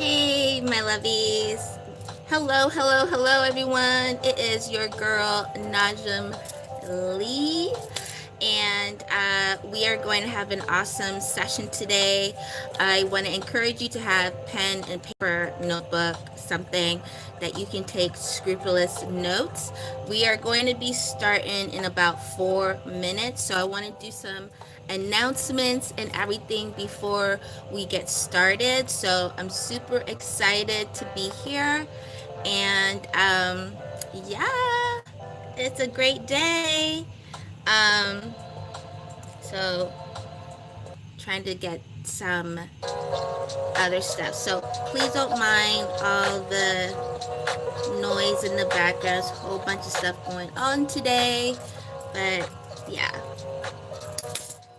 Hey, my lovies. Hello, hello, hello, everyone. It is your girl, Najim Lee. And we are going to have an awesome session today. I want to encourage you to have pen and paper, notebook, something that you can take scrupulous notes. We are going to be starting in about 4 minutes. So I want to do some announcements and everything before we get started. So I'm super excited to be here. And yeah, it's a great day. Um, so trying to get some other stuff. So please don't mind all the noise in the background. There's a whole bunch of stuff going on today. But yeah.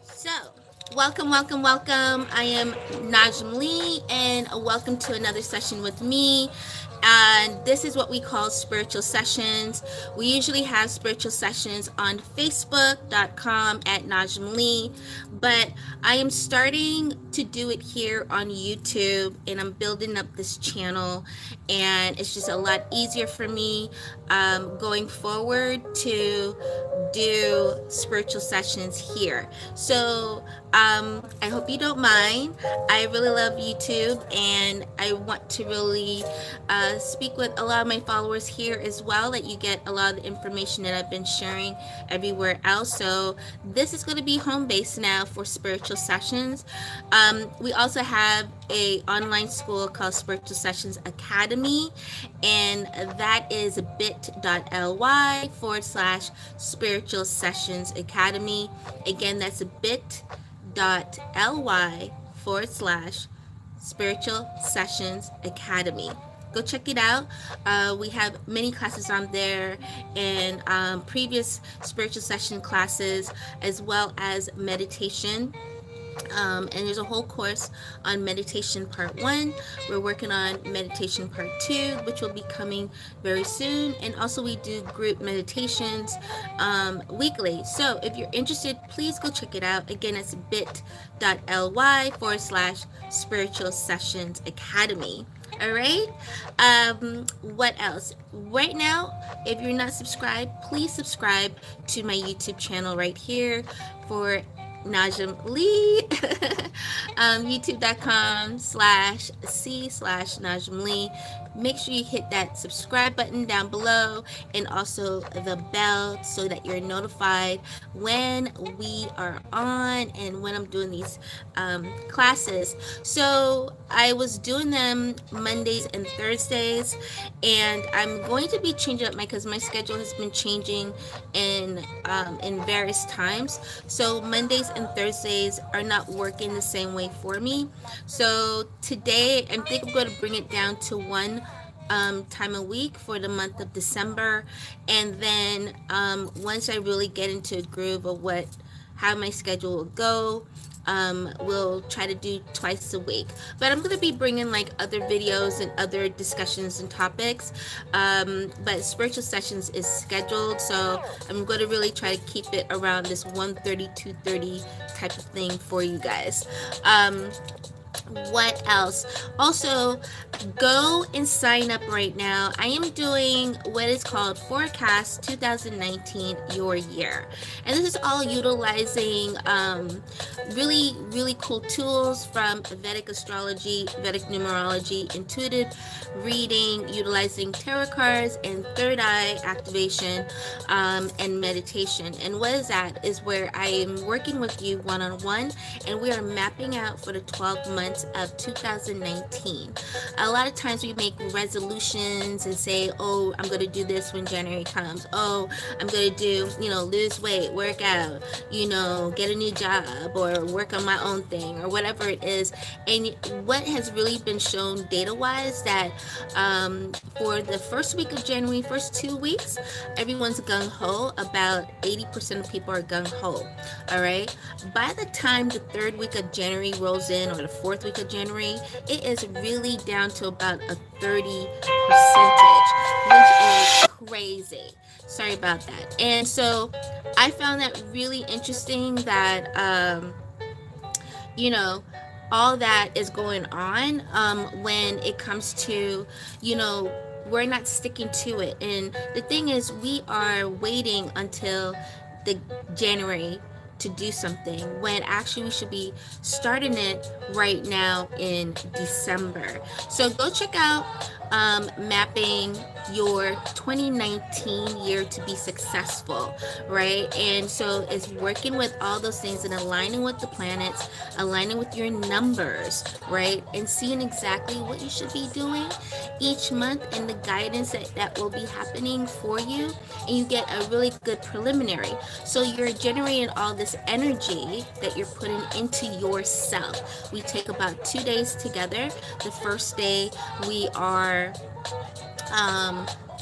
So welcome, welcome, welcome. I am Najm Lee, and welcome to another session with me. And this is what we call spiritual sessions. We usually have spiritual sessions on facebook.com at Najm Lee, but I am starting to do it here on YouTube, and I'm building up this channel, and it's just a lot easier for me going forward to do spiritual sessions here. So I hope you don't mind. I really love YouTube, and I want to really speak with a lot of my followers here as well, that you get a lot of the information that I've been sharing everywhere else. So this is going to be home base now for spiritual sessions. We also have a online school called Spiritual Sessions Academy, and that is bit.ly/spiritual sessions academy. Again, that's bit.ly/spiritual sessions academy. Go check it out. We have many classes on there, and previous spiritual session classes, as well as meditation. And there's a whole course on meditation part 1. We're working on meditation part 2, which will be coming very soon. And also we do group meditations weekly. So if you're interested, please go check it out. Again, it's bit.ly/spiritual sessions academy. All right. What else? Right now, if you're not subscribed, please subscribe to my YouTube channel right here for Najim Lee. YouTube.com/C/Najim Lee. Make sure you hit that subscribe button down below, and also the bell, so that you're notified when we are on and when I'm doing these classes. So I was doing them Mondays and Thursdays, and I'm going to be changing up because my schedule has been changing in various times. So Mondays and Thursdays are not working the same way for me. So today I think I'm going to bring it down to one time a week for the month of December, and then once I really get into a groove of how my schedule will go, we'll try to do twice a week. But I'm going to be bringing like other videos and other discussions and topics. But spiritual sessions is scheduled, so I'm going to really try to keep it around this 1:30, 2:30 type of thing for you guys. What else? Also, go and sign up right now. I am doing what is called Forecast 2019 Your Year. And this is all utilizing really, really cool tools from Vedic astrology, Vedic numerology, intuitive reading, utilizing tarot cards and third eye activation, and meditation. And what is that? Is where I am working with you one-on-one, and we are mapping out for the 12 months of 2019. A lot of times we make resolutions and say, oh, I'm going to do this when January comes. Oh, I'm going to do, lose weight, work out, get a new job, or work on my own thing, or whatever it is. And what has really been shown data-wise, that for the first week of January, first 2 weeks, everyone's gung-ho. About 80% of people are gung-ho. All right. By the time the third week of January rolls in, or the fourth week of January, it is really down to about a 30%, which is crazy. Sorry about that. And so I found that really interesting, that you know all that is going on when it comes to, you know, we're not sticking to it. And the thing is, we are waiting until the January to do something when actually we should be starting it right now in December. So go check out mapping your 2019 year to be successful, right? And so it's working with all those things and aligning with the planets, aligning with your numbers, right? And seeing exactly what you should be doing each month and the guidance that will be happening for you. And you get a really good preliminary. So you're generating all this energy that you're putting into yourself. We take about 2 days together. The first day we are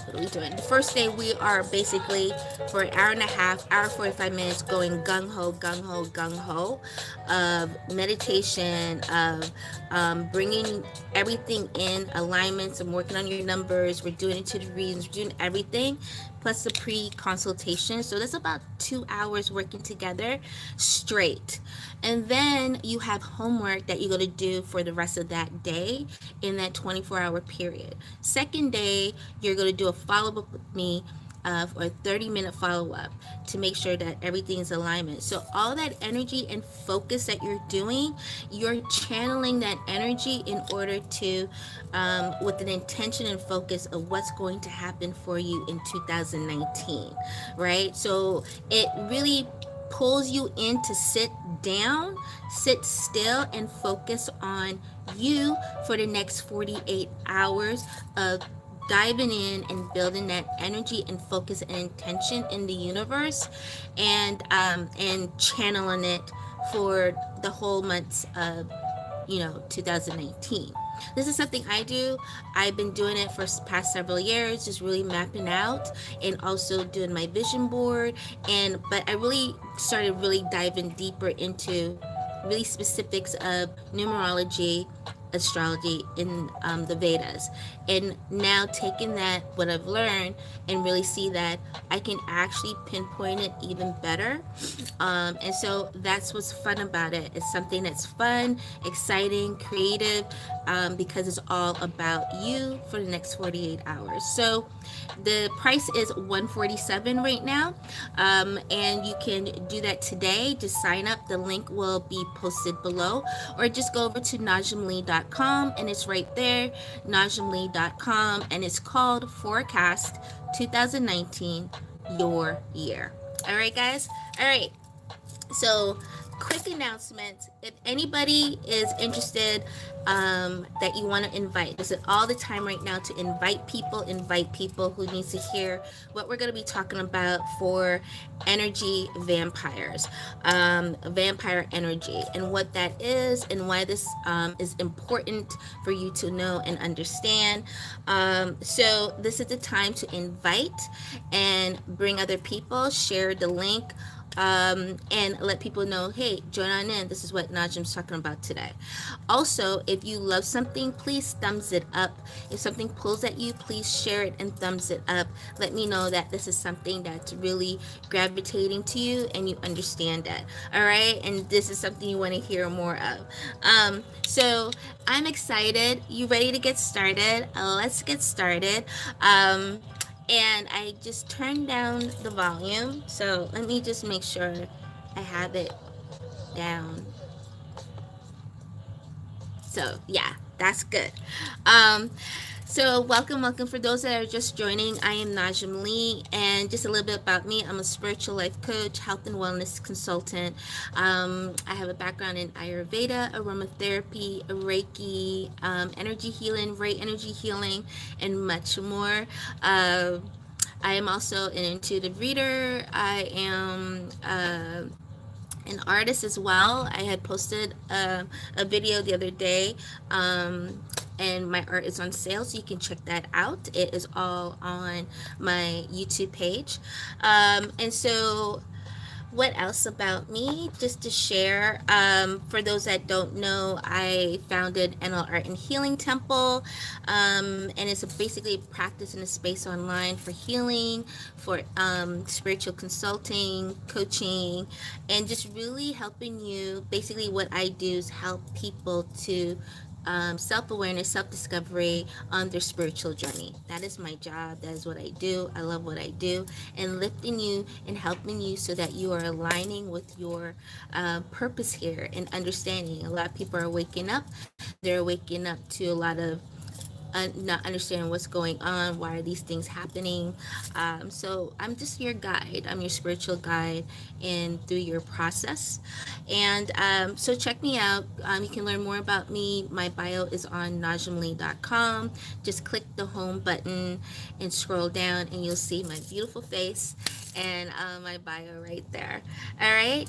what are we doing? The first day we are basically for an hour and a half, hour 45 minutes going gung ho, gung ho, gung ho of meditation, of bringing everything in alignments and working on your numbers. We're doing into the readings, we're doing everything plus the pre-consultation. So that's about 2 hours working together straight. And then you have homework that you're going to do for the rest of that day in that 24-hour period. Second day, you're going to do a follow-up with me or a 30-minute follow-up to make sure that everything's in alignment. So all that energy and focus that you're doing, you're channeling that energy in order to with an intention and focus of what's going to happen for you in 2019, right? So it really pulls you in to sit down, sit still, and focus on you for the next 48 hours of diving in and building that energy and focus and intention in the universe, and channeling it for the whole months of 2019. This is something I do. I've been doing it for past several years, just really mapping out and also doing my vision board. But I really started really diving deeper into really specifics of numerology, astrology in the Vedas, and now taking that what I've learned and really see that I can actually pinpoint it even better, and so that's what's fun about it. It's something that's fun, exciting, creative, because it's all about you for the next 48 hours. So the price is $147 right now, and you can do that today. Just sign up. The link will be posted below, or just go over to najimlee.com and it's right there, najimlee.com, and it's called Forecast 2019, Your Year. All right, guys. All right. So, quick announcement. If anybody is interested, that you want to invite, this is all the time right now to invite people who needs to hear what we're going to be talking about for energy vampires, vampire energy, and what that is, and why this is important for you to know and understand. So this is the time to invite and bring other people, share the link, and let people know, hey, join on in. This is what Najim's talking about today. Also, if you love something, please thumbs it up. If something pulls at you, please share it and thumbs it up. Let me know that this is something that's really gravitating to you and you understand that. All right, and this is something you want to hear more of. So I'm excited. You ready to get started? Let's get started. And I just turned down the volume. So let me just make sure I have it down. So yeah, that's good. So welcome for those that are just joining. I am Najim Lee, and just a little bit about me. I'm a spiritual life coach, health and wellness consultant. I have a background in Ayurveda, aromatherapy, Reiki, energy healing, Ray energy healing, and much more. I am also an intuitive reader. I am an artist as well. I had posted a video the other day, and my art is on sale, so you can check that out. It is all on my YouTube page. And so What else about me? Just to share, for those that don't know, I founded NL Art and Healing Temple, and it's basically a practice in a space online for healing, for spiritual consulting, coaching, and just really helping you. Basically, what I do is help people to self awareness, self discovery on their spiritual journey. That is my job. That is what I do. I love what I do. And lifting you and helping you so that you are aligning with your purpose here and understanding. A lot of people are waking up. They're waking up to a lot of not understanding what's going on, why are these things happening. So I'm just your guide. I'm your spiritual guide in through your process. And so check me out. You can learn more about me. My bio is on najimlee.com. Just click the home button and scroll down, and you'll see my beautiful face and my bio right there. All right.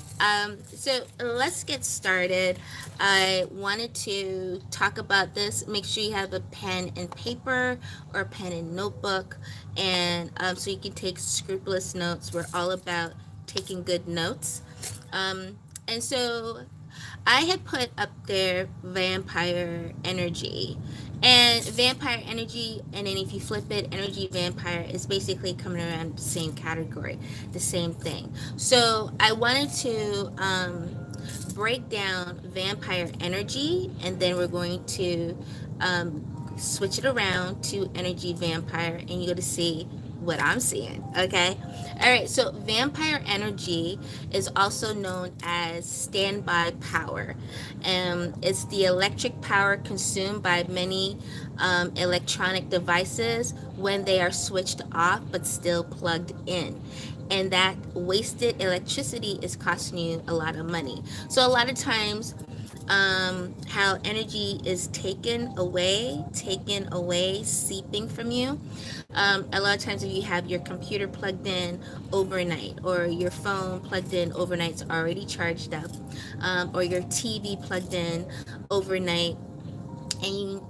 So let's get started. I wanted to talk about this. Make sure you have a pen and paper or a pen and notebook, and so you can take scrupulous notes. We're all about taking good notes. And so I had put up there vampire energy. And vampire energy, and then if you flip it, energy vampire is basically coming around the same category, the same thing. So I wanted to break down vampire energy, and then we're going to switch it around to energy vampire, and you're going to see what I'm seeing. Okay. All right. So vampire energy is also known as standby power. It's the electric power consumed by many electronic devices when they are switched off but still plugged in. And that wasted electricity is costing you a lot of money. So a lot of times, how energy is taken away, seeping from you. A lot of times, if you have your computer plugged in overnight, or your phone plugged in overnight, it's already charged up, or your TV plugged in overnight, and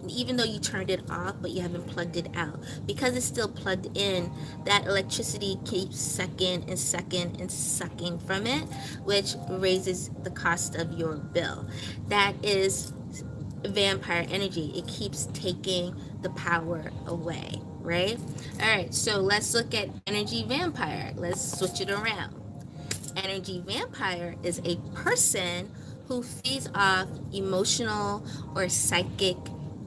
even though you turned it off but you haven't plugged it out, because it's still plugged in, that electricity keeps sucking and sucking and sucking from it, which raises the cost of your bill. That is vampire energy. It keeps taking the power away, right? All right, so let's look at energy vampire. Let's switch it around. Energy vampire is a person who feeds off emotional or psychic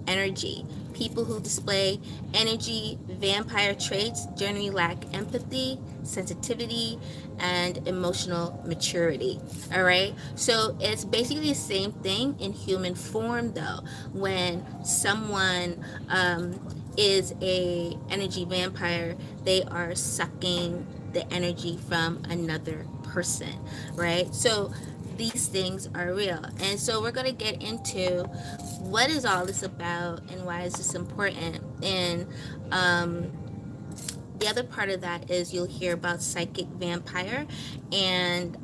energy. People who display energy vampire traits generally lack empathy, sensitivity, and emotional maturity. All right. So it's basically the same thing in human form, though. When someone is a energy vampire, they are sucking the energy from another person, right? So these things are real. And so we're going to get into what is all this about and why is this important. And the other part of that is you'll hear about psychic vampire. And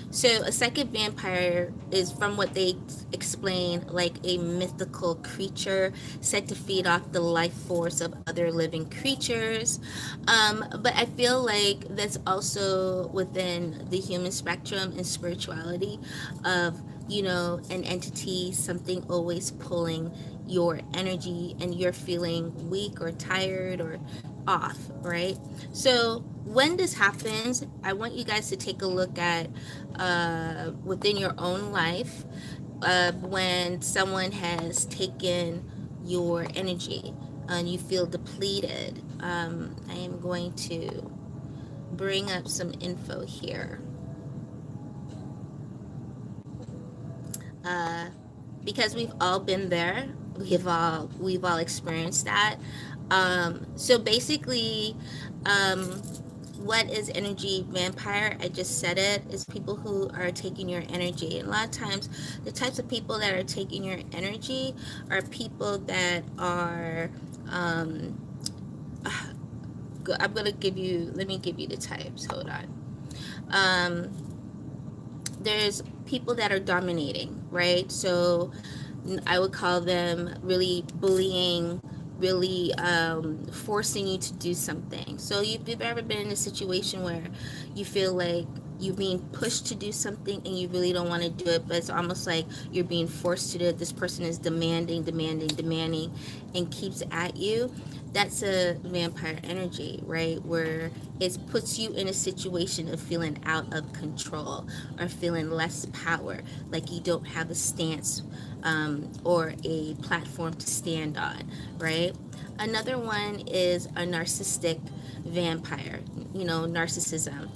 so a psychic vampire is, from what they explain, like a mythical creature said to feed off the life force of other living creatures. But I feel like that's also within the human spectrum and spirituality of, an entity, something always pulling your energy, and you're feeling weak or tired or off, right? So when this happens, I want you guys to take a look at within your own life, when someone has taken your energy and you feel depleted. I am going to bring up some info here. uh, because we've all been there. We've all experienced that. So basically, um, what is energy vampire? I just said it. Is people who are taking your energy. And a lot of times, the types of people that are taking your energy are people that are. I'm gonna give you. Let me give you the types. Hold on. There's people that are dominating, right? So I would call them really bullying, really forcing you to do something. So if you've ever been in a situation where you feel like you're being pushed to do something and you really don't want to do it, but it's almost like you're being forced to do it. This person is demanding, and keeps at you. That's a vampire energy, right? Where it puts you in a situation of feeling out of control or feeling less power, like you don't have a stance or a platform to stand on, right? Another one is a narcissistic vampire, narcissism.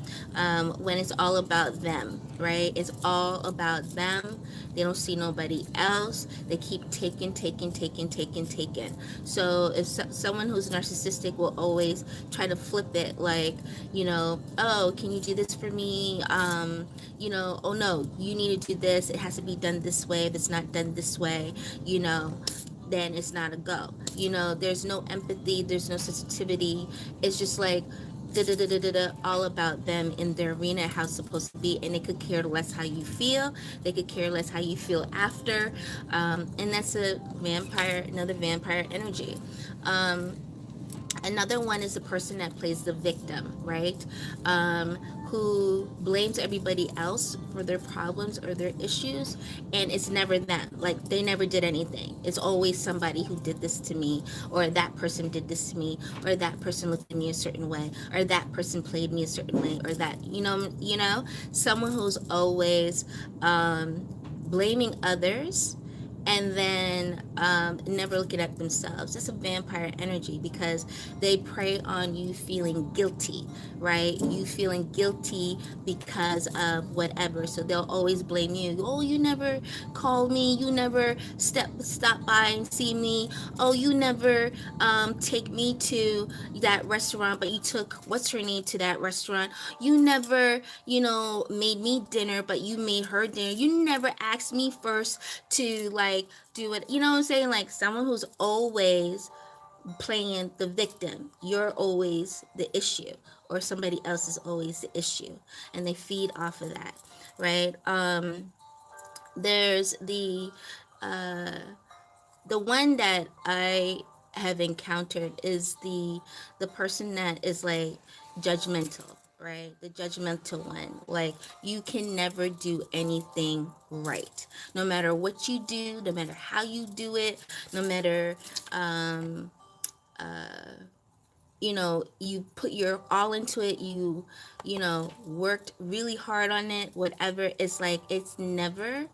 When it's all about them, right? It's all about them. They don't see nobody else. They keep taking. So if someone who's narcissistic will always try to flip it, like, oh, can you do this for me? Oh no, you need to do this. It has to be done this way. If it's not done this way, then it's not a go. There's no empathy, there's no sensitivity. It's just like all about them in their arena, how it's supposed to be, and they could care less how you feel. They could care less how you feel after, and that's another vampire energy. Another one is the person that plays the victim, right? Who blames everybody else for their problems or their issues, and it's never them. Like, they never did anything. It's always somebody who did this to me, or that person did this to me, or that person looked at me a certain way, or that person played me a certain way, or that, someone who's always blaming others and then never looking at themselves. That's a vampire energy, because they prey on you feeling guilty, right? You feeling guilty because of whatever. So they'll always blame you. Oh, you never called me. You never stop by and see me. Oh, you never take me to that restaurant, but you took what's her name to that restaurant. You never, made me dinner, but you made her dinner. You never asked me first to, like, do it. You know what I'm saying? Like, someone who's always playing the victim. You're always the issue, or somebody else is always the issue, and they feed off of that, right? There's the one that I have encountered is the person that is like judgmental, right? The judgmental one. Like, you can never do anything right. No matter what you do, no matter how you do it, no matter you put your all into it, worked really hard on it, whatever. It's like it's never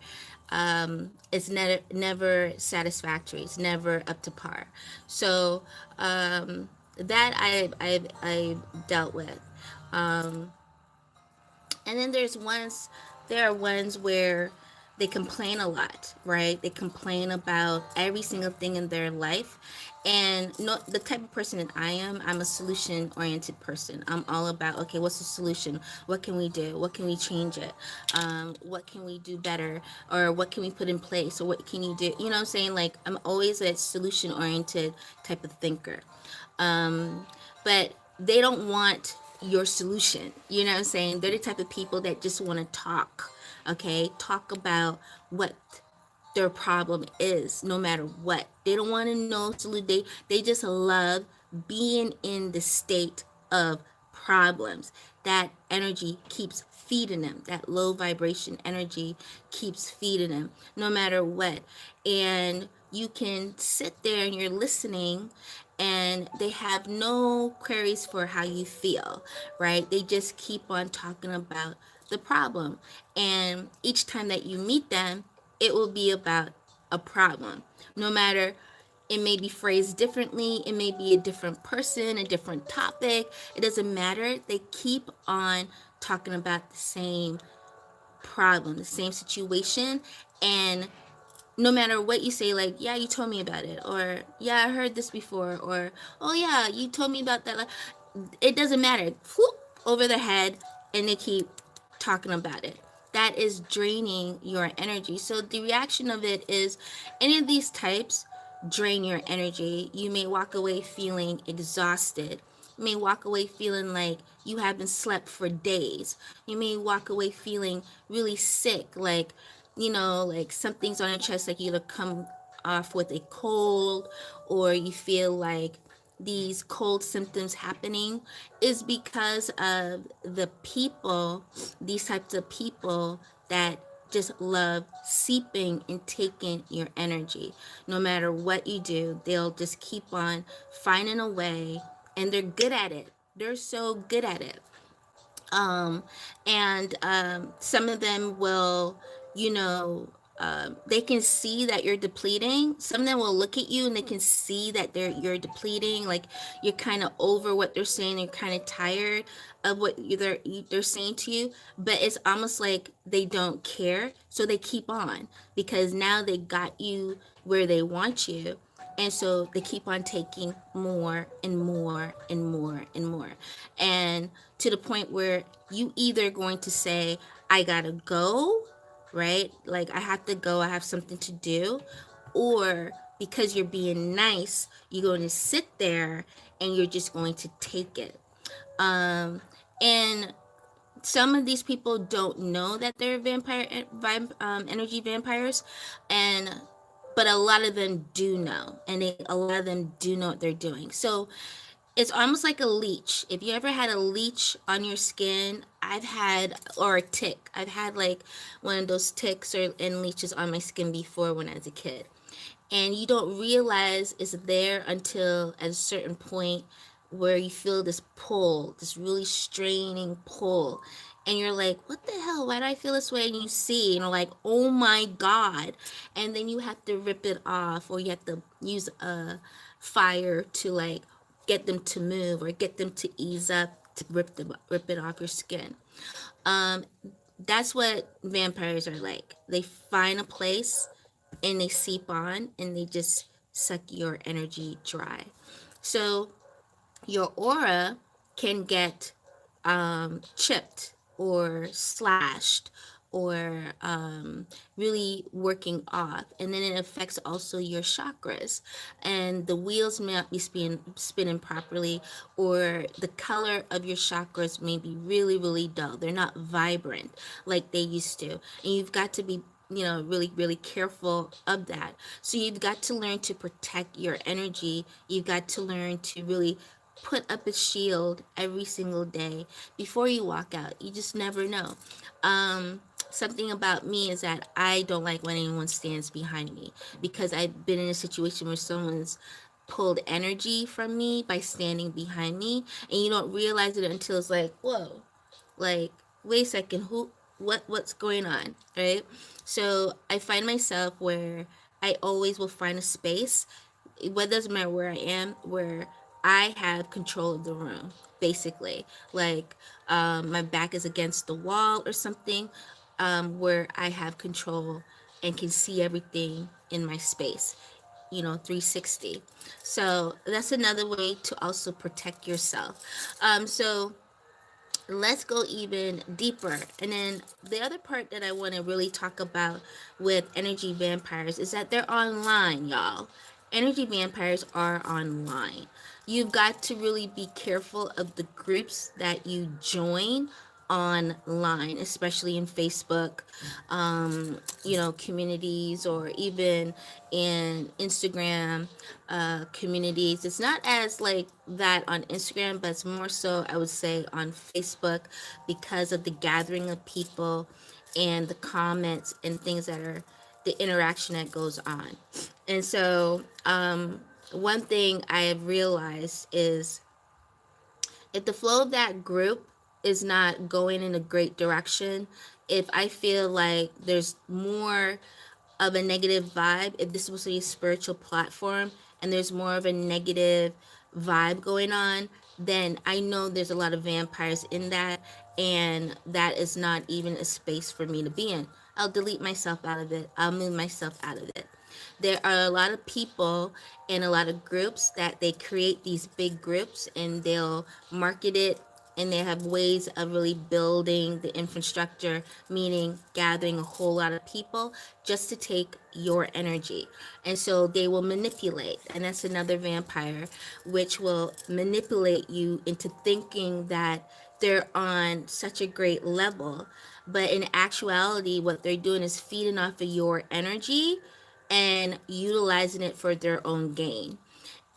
satisfactory. It's never up to par. So that I've dealt with. um, and then there are ones where they complain a lot, right? They complain about every single thing in their life. And no, the type of person that I'm a solution oriented person. I'm all about, okay, what's the solution? What can we do? What can we change it? What can we do better? Or what can we put in place? Or what can you do? You know what I'm saying? Like, I'm always a solution oriented type of thinker. But they don't want your solution. You know what I'm saying? They're the type of people that just want to talk, okay? Talk about what their problem is, no matter what. They don't want to know solution. They just love being in the state of problems. That energy keeps feeding them. That low vibration energy keeps feeding them, no matter what. And you can sit there and you're listening, and they have no queries for how you feel, right? They just keep on talking about the problem. And each time that you meet them, it will be about a problem. No matter, it may be phrased differently, it may be a different person, a different topic. It doesn't matter. They keep on talking about the same problem, the same situation. And no matter what you say, like, yeah, you told me about it, or yeah, I heard this before, or oh yeah, you told me about that, like, it doesn't matter. Whoop, over their head, and they keep talking about it. That is draining your energy. So the reaction of it is, any of these types drain your energy. You may walk away feeling exhausted. You may walk away feeling like you haven't slept for days. You may walk away feeling really sick, like something's on your chest, like you to come off with a cold, or you feel like these cold symptoms happening is because of the people, these types of people that just love seeping and taking your energy. No matter what you do, they'll just keep on finding a way, and they're good at it. They're so good at it. um, and some of them will, you know, they can see that you're depleting. Some of them will look at you and they can see that you're depleting, like you're kind of over what they're saying. You're kind of tired of what they're saying to you, but it's almost like they don't care, so they keep on because now they got you where they want you, and so they keep on taking more and more and more and more. And to the point where you either going to say, I gotta go, right? Like, I have to go, I have something to do. Or because you're being nice, you're going to sit there and you're just going to take it. And some of these people don't know that they're energy vampires, and but a lot of them do know, and a lot of them do know what they're doing. So it's almost like a leech. If you ever had a leech on your skin, or a tick. I've had like one of those ticks and leeches on my skin before when I was a kid. And you don't realize it's there until at a certain point where you feel this pull, this really straining pull. And you're like, what the hell? Why do I feel this way? And you see, and you're like, oh my God. And then you have to rip it off, or you have to use a fire to like get them to move or get them to ease up to rip it off your skin. Um, that's what vampires are like. They find a place and they seep on and they just suck your energy dry. So your aura can get chipped or slashed or really working off, and then it affects also your chakras, and the wheels may not be spinning properly, or the color of your chakras may be really really dull. They're not vibrant like they used to, and you've got to be, you know, really really careful of that. So you've got to learn to protect your energy. You've got to learn to really put up a shield every single day before you walk out. You just never know. Something about me is that I don't like when anyone stands behind me, because I've been in a situation where someone's pulled energy from me by standing behind me, and you don't realize it until it's like, whoa, like, wait a second, what's going on, right? So I find myself where I always will find a space, what doesn't matter where I am, where I have control of the room, basically. Like, my back is against the wall or something, where I have control and can see everything in my space, 360. So that's another way to also protect yourself. So let's go even deeper. And then the other part that I want to really talk about with energy vampires is that they're online, y'all. Energy vampires are online. You've got to really be careful of the groups that you join online, especially in Facebook, communities, or even in Instagram communities. It's not as like that on Instagram, but it's more so, I would say, on Facebook, because of the gathering of people and the comments and things that are the interaction that goes on. And so, one thing I have realized is, if the flow of that group is not going in a great direction, if I feel like there's more of a negative vibe, if this was a spiritual platform and there's more of a negative vibe going on, then I know there's a lot of vampires in that, and that is not even a space for me to be in. I'll delete myself out of it. I'll move myself out of it. There are a lot of people and a lot of groups that they create these big groups, and they'll market it, and they have ways of really building the infrastructure, meaning gathering a whole lot of people just to take your energy. And so they will manipulate, and that's another vampire, which will manipulate you into thinking that they're on such a great level, but in actuality what they're doing is feeding off of your energy and utilizing it for their own gain.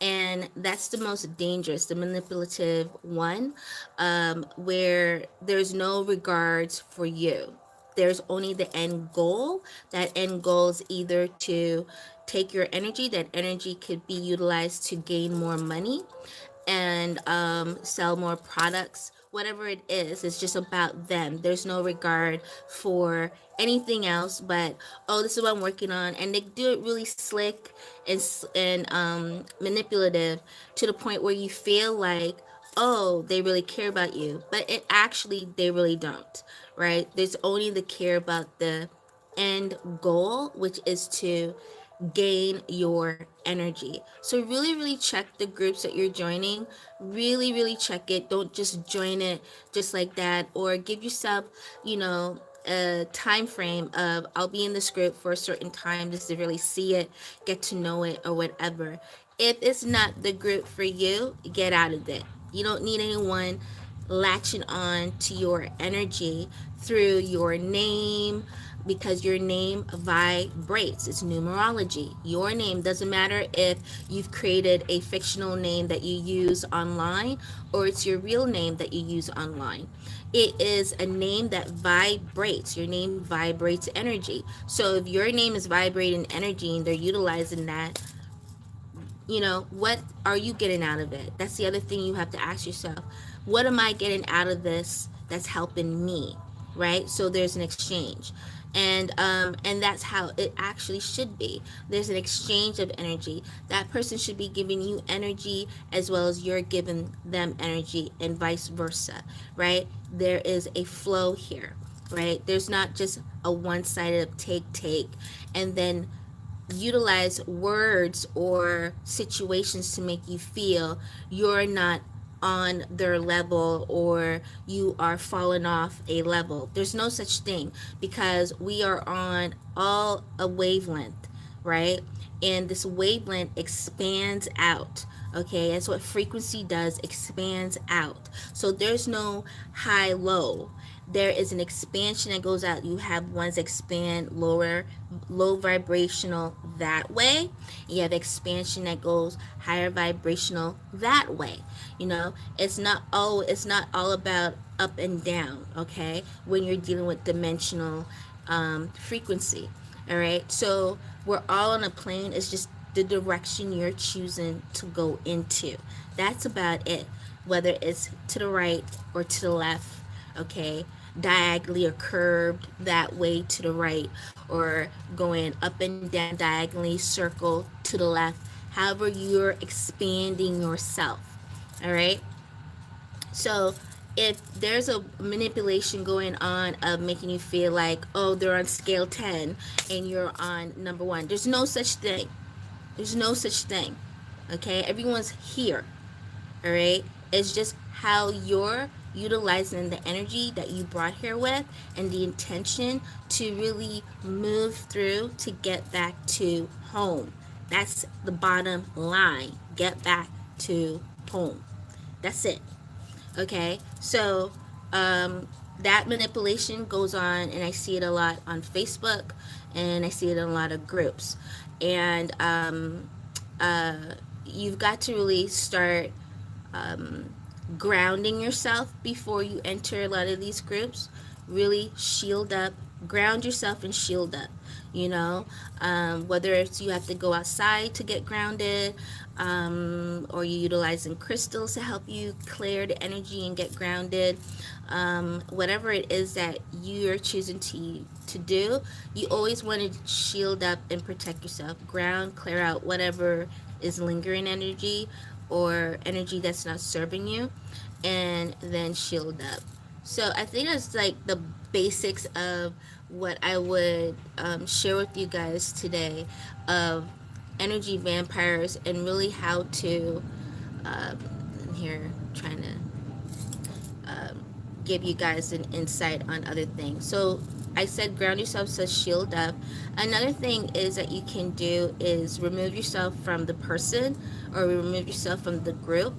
And that's the most dangerous, the manipulative one, where there's no regards for you. There's only the end goal. That end goal is either to take your energy. That energy could be utilized to gain more money and sell more products. Whatever it is, it's just about them. There's no regard for anything else but, oh, this is what I'm working on. And they do it really slick and manipulative, to the point where you feel like, oh, they really care about you. But it actually, they really don't, right? There's only the care about the end goal, which is to gain your energy. So really, really check the groups that you're joining. Really, really check it. Don't just join it just like that, or give yourself, a time frame of, I'll be in this group for a certain time just to really see it, get to know it, or whatever. If it's not the group for you, get out of it. You don't need anyone latching on to your energy through your name, because your name vibrates. It's numerology. Your name doesn't matter if you've created a fictional name that you use online, or it's your real name that you use online. It is a name that vibrates. Your name vibrates energy. So if your name is vibrating energy and they're utilizing that, what are you getting out of it? That's the other thing you have to ask yourself. What am I getting out of this that's helping me? Right? So there's an exchange. And that's how it actually should be. There's an exchange of energy. That person should be giving you energy as well as you're giving them energy, and vice versa, right? There is a flow here, right? There's not just a one-sided take, and then utilize words or situations to make you feel you're not on their level, or you are falling off a level. There's no such thing, because we are on all a wavelength, right? And this wavelength expands out. Okay, that's what frequency does, expands out. So there's no high low. There is an expansion that goes out. You have ones expand low vibrational that way. You have expansion that goes higher vibrational that way. It's not all about up and down, okay? When you're dealing with dimensional frequency. All right. So we're all on a plane. It's just the direction you're choosing to go into. That's about it. Whether it's to the right or to the left, okay, diagonally or curved that way to the right, or going up and down diagonally, circle to the left. However, you're expanding yourself. All right. So if there's a manipulation going on of making you feel like, oh, they're on scale 10 and you're on number 1, there's no such thing. There's no such thing. Okay? Everyone's here. All right? It's just how you're utilizing the energy that you brought here with, and the intention to really move through to get back to home. That's the bottom line. Get back to home. That's it. Okay, so that manipulation goes on, and I see it a lot on Facebook, and I see it in a lot of groups. And uh, you've got to really start um, grounding yourself before you enter a lot of these groups. Really shield up, ground yourself and shield up. Whether it's you have to go outside to get grounded, or you're utilizing crystals to help you clear the energy and get grounded. Whatever it is that you're choosing to do, you always want to shield up and protect yourself. Ground, clear out whatever is lingering energy or energy that's not serving you, and then shield up. So I think that's like the basics of what I would share with you guys today of energy vampires, and really how to here trying to give you guys an insight on other things. So I said ground yourself, so shield up. Another thing is that you can do is remove yourself from the person, or remove yourself from the group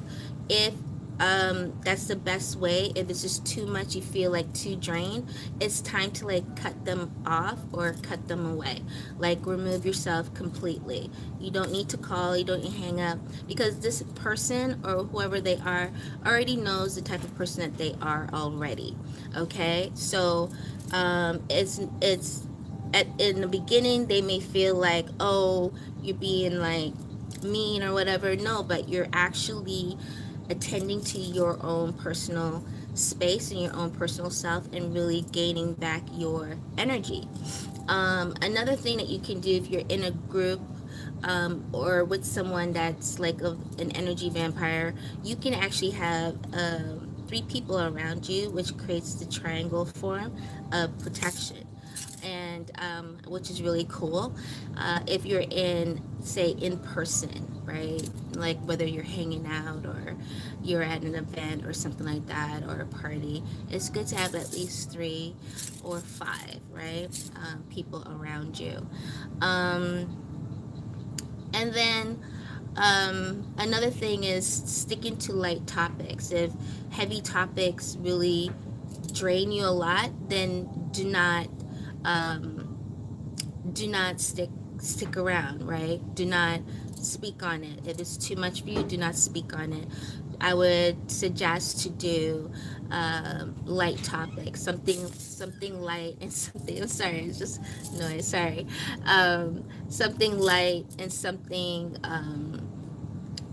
if That's the best way. If it's just too much, you feel like too drained, it's time to like cut them off or cut them away. Like remove yourself completely. You don't need to call, you don't need to hang up, because this person or whoever they are already knows the type of person that they are already. Okay, so it's in the beginning they may feel like, oh, you're being like mean or whatever. No, but you're actually attending to your own personal space and your own personal self and really gaining back your energy. Another thing that you can do if you're in a group, or with someone that's like an energy vampire, you can actually have 3 people around you, which creates the triangle form of protection, and which is really cool. If you're in, say, in person, right? Like whether you're hanging out or you're at an event or something like that, or a party, it's good to have at least 3 or 5, right? People around you. Um, and then another thing is sticking to light topics. If heavy topics really drain you a lot, then um, do not stick around, right? Do not speak on it. If it's too much for you, do not speak on it. I would suggest to do light topics, something light and something. I'm sorry, it's just noise. Sorry, something light and something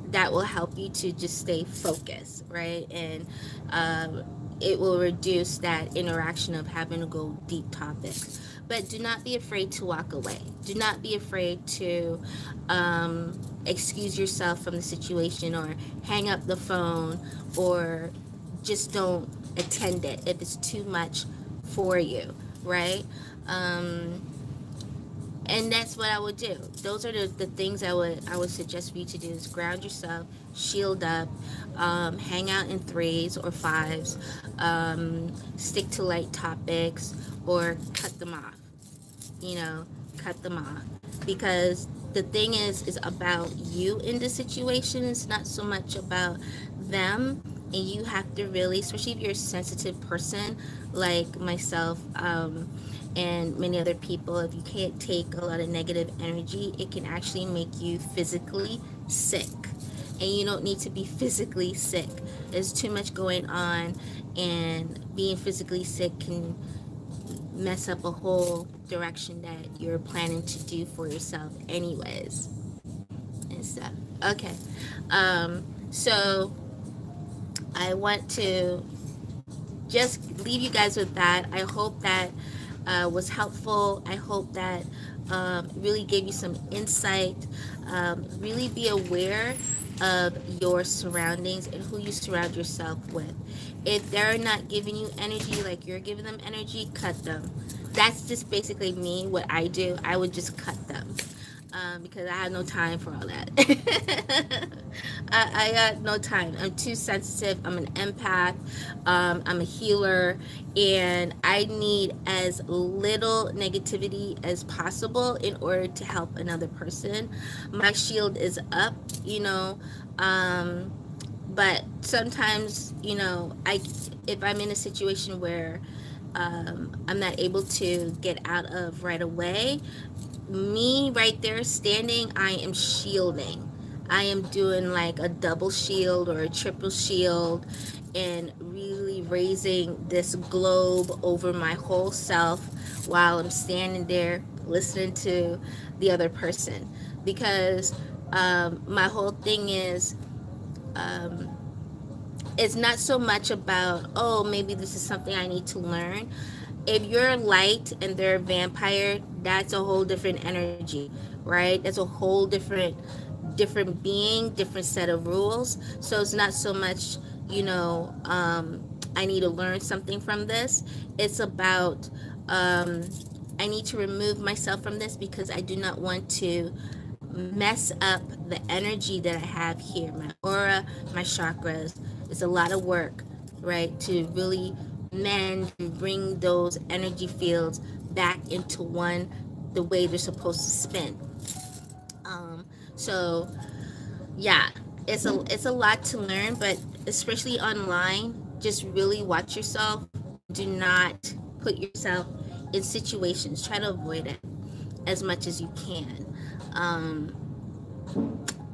that will help you to just stay focused, right? And it will reduce that interaction of having to go deep topics. But do not be afraid to walk away. Do not be afraid to excuse yourself from the situation or hang up the phone, or just don't attend it if it's too much for you, right? Um, and that's what I would do. Those are the things I would suggest for you to do: is ground yourself, shield up, hang out in 3s or 5s, stick to light topics, or cut them off. You know, cut them off, because the thing is about you in this situation. It's not so much about them, and you have to really, especially if you're a sensitive person like myself, and many other people, if you can't take a lot of negative energy, it can actually make you physically sick. And you don't need to be physically sick. There's too much going on, and being physically sick can mess up a whole direction that you're planning to do for yourself anyways and stuff. Okay. So I want to just leave you guys with that. I hope that was helpful. I hope that really gave you some insight. Really be aware of your surroundings and who you surround yourself with. If they're not giving you energy like you're giving them energy, cut them. That's just basically me, what I do. I would just cut them. Because I have no time for all that. I got no time. I'm too sensitive. I'm an empath. I'm a healer, and I need as little negativity as possible in order to help another person. My shield is up, you know. But sometimes, you know, if I'm in a situation where I'm not able to get out of right away, me right there standing, I am shielding. I am doing like a double shield or a triple shield, and really raising this globe over my whole self while I'm standing there listening to the other person. Because my whole thing is, um, it's not so much about, oh, maybe this is something I need to learn. If you're light and they're a vampire, that's a whole different energy, right? That's a whole different being, different set of rules. So it's not so much, you know, I need to learn something from this. It's about, I need to remove myself from this because I do not want to mess up the energy that I have here, my aura, my chakras. It's a lot of work, right, to really mend and bring those energy fields back into one, the way they're supposed to spin. So yeah, it's a lot to learn, but especially online, just really watch yourself and do not put yourself in situations. Try to avoid it as much as you can. Um,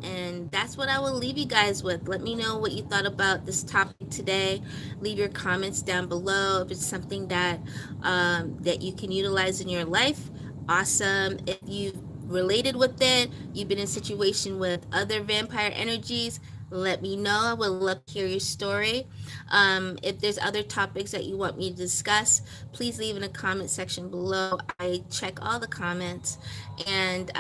and that's what I will leave you guys with. Let me know what you thought about this topic today. Leave your comments down below if it's something that that you can utilize in your life. Awesome. If you've related with it, you've been in a situation with other vampire energies, let me know. I would love to hear your story. If there's other topics that you want me to discuss, please leave in the comment section below. I check all the comments, and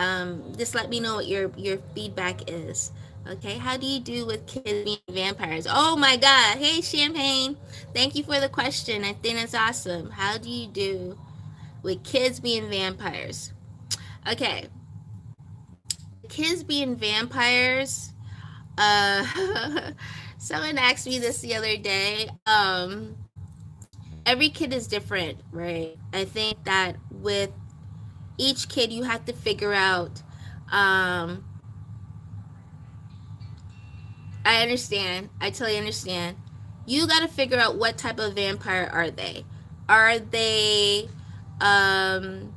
just let me know what your feedback is. Okay, how do you do with kids being vampires? Oh my God! Hey, Champagne, thank you for the question. I think that's awesome. How do you do with kids being vampires? Okay, with kids being vampires, uh, someone asked me this the other day. Every kid is different, right? I think that with each kid, you have to figure out. Um, I understand. I totally understand. You got to figure out what type of vampire are they. Are they um,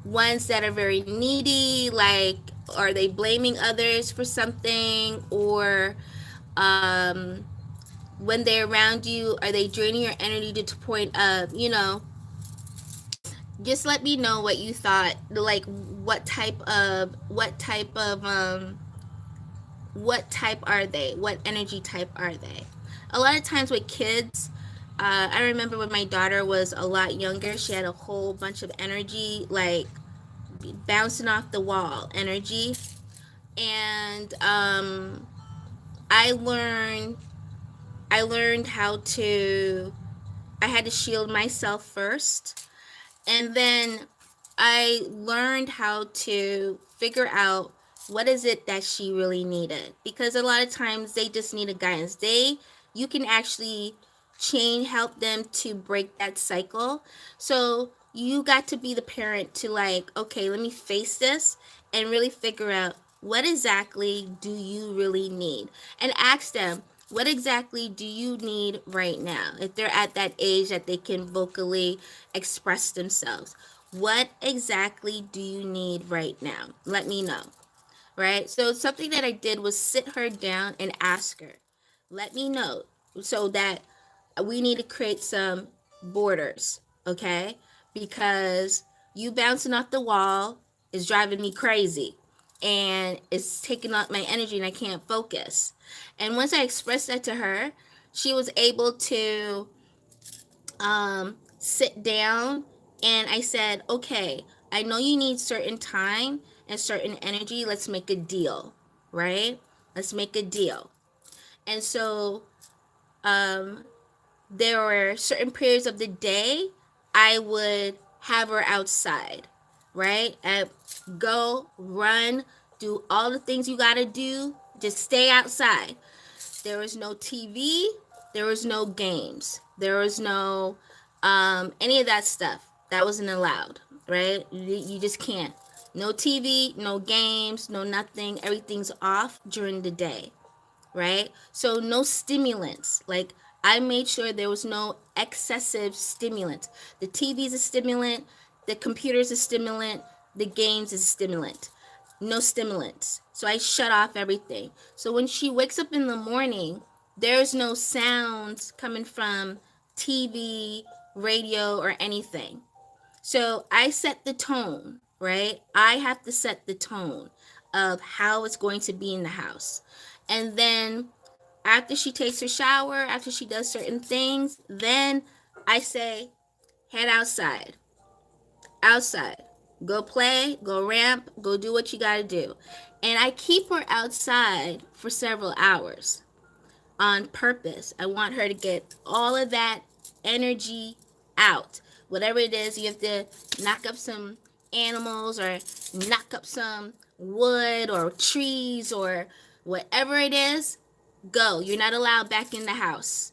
ones that are very needy? Like, are they blaming others for something? Or um, when they're around you, are they draining your energy to the point of, just let me know what you thought. Like, what type are they? What energy type are they? A lot of times with kids, I remember when my daughter was a lot younger, she had a whole bunch of energy, like bouncing off the wall energy. And I learned, I learned how to, I had to shield myself first. And then I learned how to figure out what is it that she really needed, because a lot of times they just need a guidance. You can actually help them to break that cycle. So you got to be the parent to, like, okay, let me face this and really figure out what exactly do you really need, and ask them, what exactly do you need right now? If they're at that age that they can vocally express themselves, what exactly do you need right now? Let me know. Right? So something that I did was sit her down and ask her, let me know, so that we need to create some borders, okay? Because you bouncing off the wall is driving me crazy, and it's taking up my energy and I can't focus. And once I expressed that to her, she was able to sit down, and I said, okay, I know you need certain time and certain energy. Let's make a deal, right? Let's make a deal. And so there were certain periods of the day I would have her outside, right? And go, run, do all the things you gotta do. Just stay outside. There was no TV. There was no games. There was no any of that stuff. That wasn't allowed, right? You just can't. No TV, no games, no nothing. Everything's off during the day, right? So no stimulants. Like, I made sure there was no excessive stimulant. The TV is a stimulant. The computer is a stimulant. The games is a stimulant. No stimulants. So I shut off everything. So when she wakes up in the morning, there's no sounds coming from TV, radio, or anything. So I set the tone, right? I have to set the tone of how it's going to be in the house. And then after she takes her shower, after she does certain things, then I say, head outside. Outside. Go play, go ramp, go do what you gotta do. And I keep her outside for several hours on purpose. I want her to get all of that energy out. Whatever it is, you have to knock up some animals or knock up some wood or trees or whatever it is, go. You're not allowed back in the house,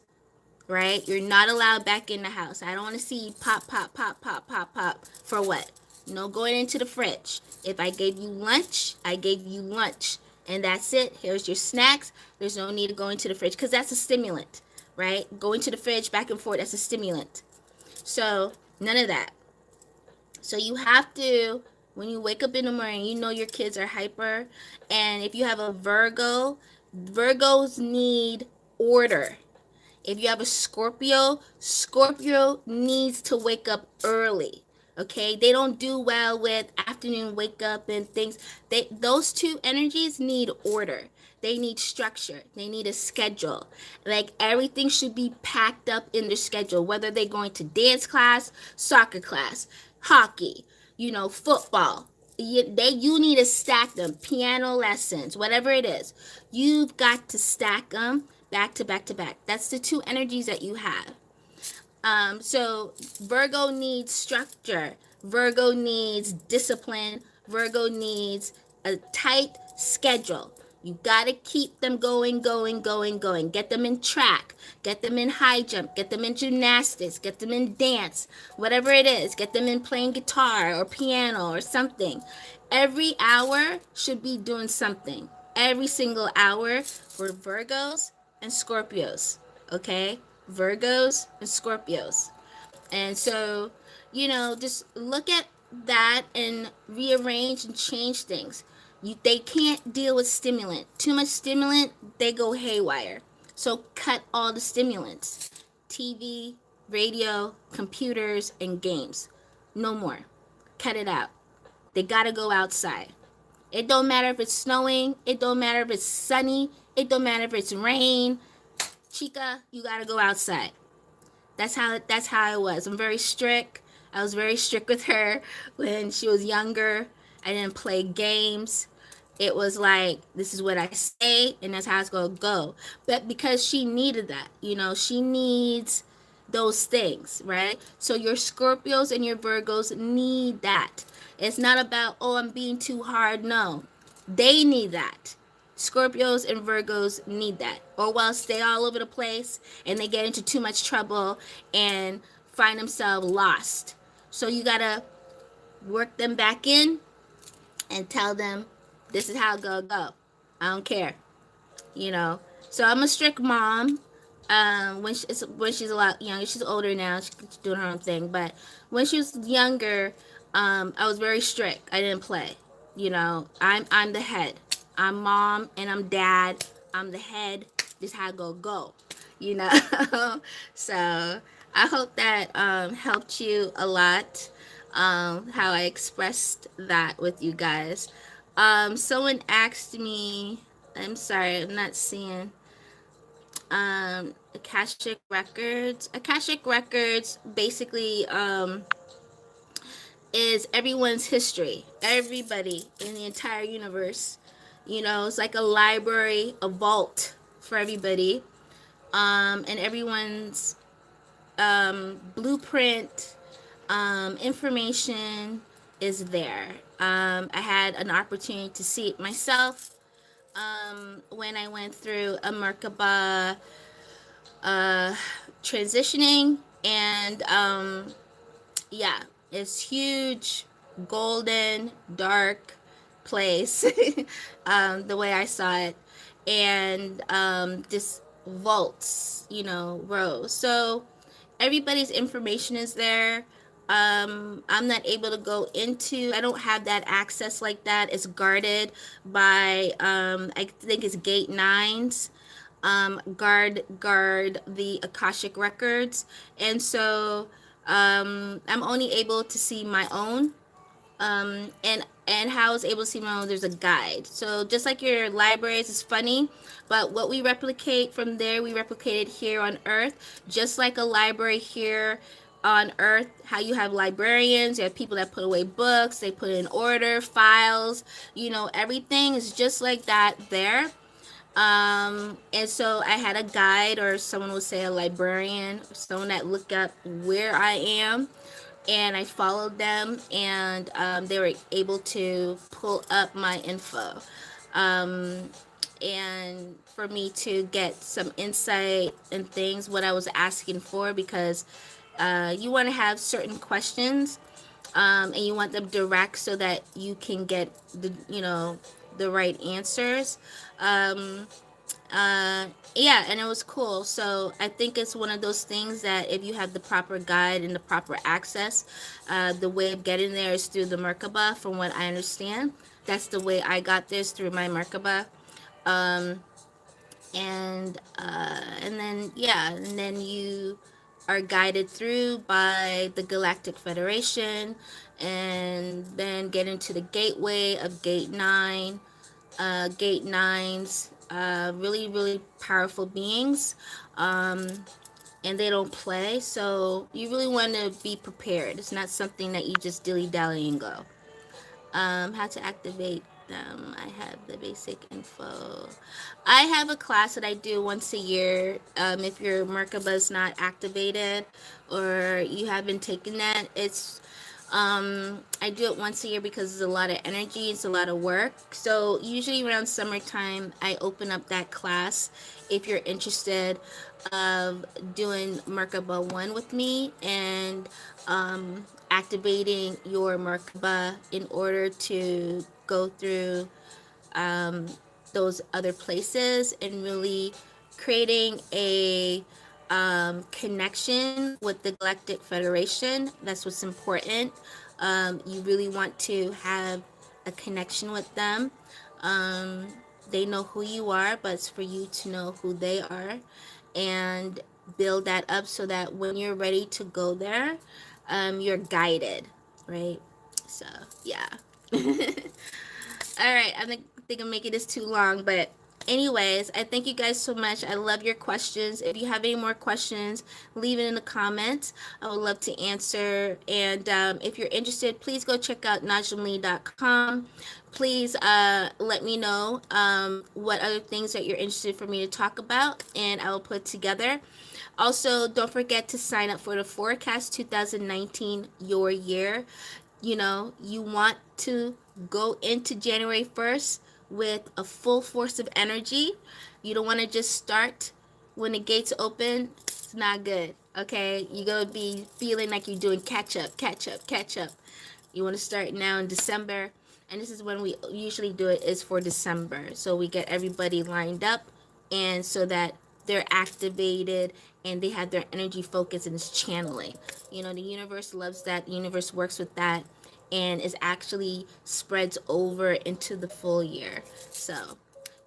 right? You're not allowed back in the house. I don't want to see pop, pop, pop, pop, pop, pop. For what? No going into the fridge. If I gave you lunch, I gave you lunch. And that's it. Here's your snacks. There's no need of going to the fridge because that's a stimulant, right? Going to the fridge back and forth, that's a stimulant. So none of that. So you have to, when you wake up in the morning, you know your kids are hyper. And if you have a Virgo, Virgos need order. If you have a Scorpio, Scorpio needs to wake up early. Okay? They don't do well with afternoon wake up and things. Those two energies need order. They need structure. They need a schedule. Like everything should be packed up in their schedule, whether they're going to dance class, soccer class, hockey, football. You need to stack them. Piano lessons, whatever it is. You've got to stack them back to back to back. That's the two energies that you have. So Virgo needs structure. Virgo needs discipline. Virgo needs a tight schedule. You got to keep them going, going, going, going. Get them in track. Get them in high jump. Get them in gymnastics. Get them in dance. Whatever it is. Get them in playing guitar or piano or something. Every hour should be doing something. Every single hour for Virgos and Scorpios. Okay? Virgos and Scorpios. And so, just look at that and rearrange and change things. They can't deal with stimulant. Too much stimulant, they go haywire. So cut all the stimulants. TV, radio, computers, and games. No more. Cut it out. They gotta go outside. It don't matter if it's snowing. It don't matter if it's sunny. It don't matter if it's rain. Chica, you gotta go outside. That's how I was. I'm very strict. I was very strict with her when she was younger. I didn't play games. It was like, this is what I say, and that's how it's gonna go. But because she needed that, she needs those things, right? So your Scorpios and your Virgos need that. It's not about, oh, I'm being too hard. No, they need that. Scorpios and Virgos need that, or else they all over the place and they get into too much trouble and find themselves lost. So you gotta work them back in and tell them, this is how it go. I don't care, So I'm a strict mom. When she's a lot younger, she's older now. She's doing her own thing. But when she was younger, I was very strict. I didn't play. I'm the head. I'm mom and I'm dad. I'm the head. This is how it go. So I hope that helped you a lot. How I expressed that with you guys. Someone asked me. I'm sorry, I'm not seeing. Akashic Records. Akashic Records basically is everyone's history. Everybody in the entire universe. It's like a library, a vault for everybody. And everyone's blueprint, information is there. I had an opportunity to see it myself when I went through a Merkaba transitioning, and yeah, it's huge, golden, dark place, the way I saw it, and this vaults, rows. So everybody's information is there. I'm not able to go into, I don't have that access like that. It's guarded by, I think it's gate 9s, guard the Akashic records. And so, I'm only able to see my own, and how I was able to see my own, there's a guide. So just like your libraries, is funny, but what we replicate from there, we replicate it here on Earth. Just like a library here on Earth, how you have librarians, you have people that put away books, they put in order, files, everything is just like that there. And so I had a guide, or someone would say a librarian, or someone that looked up where I am, and I followed them, and they were able to pull up my info, and for me to get some insight and things, what I was asking for, because you want to have certain questions, and you want them direct so that you can get the the right answers. Um, yeah, and it was cool. So I think it's one of those things that if you have the proper guide and the proper access, the way of getting there is through the Merkaba, from what I understand. That's the way I got this, through my Merkaba. Um, and then, yeah, and then you are guided through by the Galactic Federation, and then get into the gateway of Gate 9. Gate 9s, really, really powerful beings, um, and they don't play, so you really want to be prepared. It's not something that you just dilly-dally and go. How to activate them. I have the basic info. I have a class that I do once a year. If your Merkaba is not activated or you haven't taken that, I do it once a year because it's a lot of energy, it's a lot of work. So usually around summertime, I open up that class if you're interested of doing Merkaba 1 with me, and activating your Merkaba in order to go through um, those other places and really creating a connection with the Galactic Federation. That's what's important. You really want to have a connection with them. Um, they know who you are, but it's for you to know who they are, and build that up so that when you're ready to go there, you're guided, right? So, yeah. All right, I think I'm making this too long, but anyways, I thank you guys so much. I love your questions. If you have any more questions, leave it in the comments. I would love to answer. And if you're interested, please go check out najimlee.com. Please let me know what other things that you're interested for me to talk about, and I will put together. Also, don't forget to sign up for the Forecast 2019, your year. You know, you want to go into January 1st with a full force of energy. You don't want to just start when the gates open. It's not good. Okay, you're gonna be feeling like you're doing catch up, catch up, catch up. You want to start now in December, and this is when we usually do it, is for December. So we get everybody lined up, and so that they're activated and they have their energy focus and it's channeling. You know, the universe loves that. The universe works with that, and is actually spreads over into the full year. So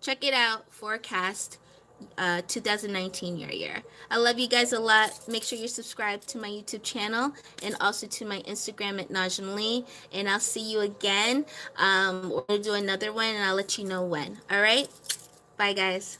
check it out. Forecast 2019, your year. I love you guys a lot. Make sure you subscribe to my YouTube channel and also to my Instagram at Najim Lee. And I'll see you again. We're going to do another one, and I'll let you know when. All right? Bye, guys.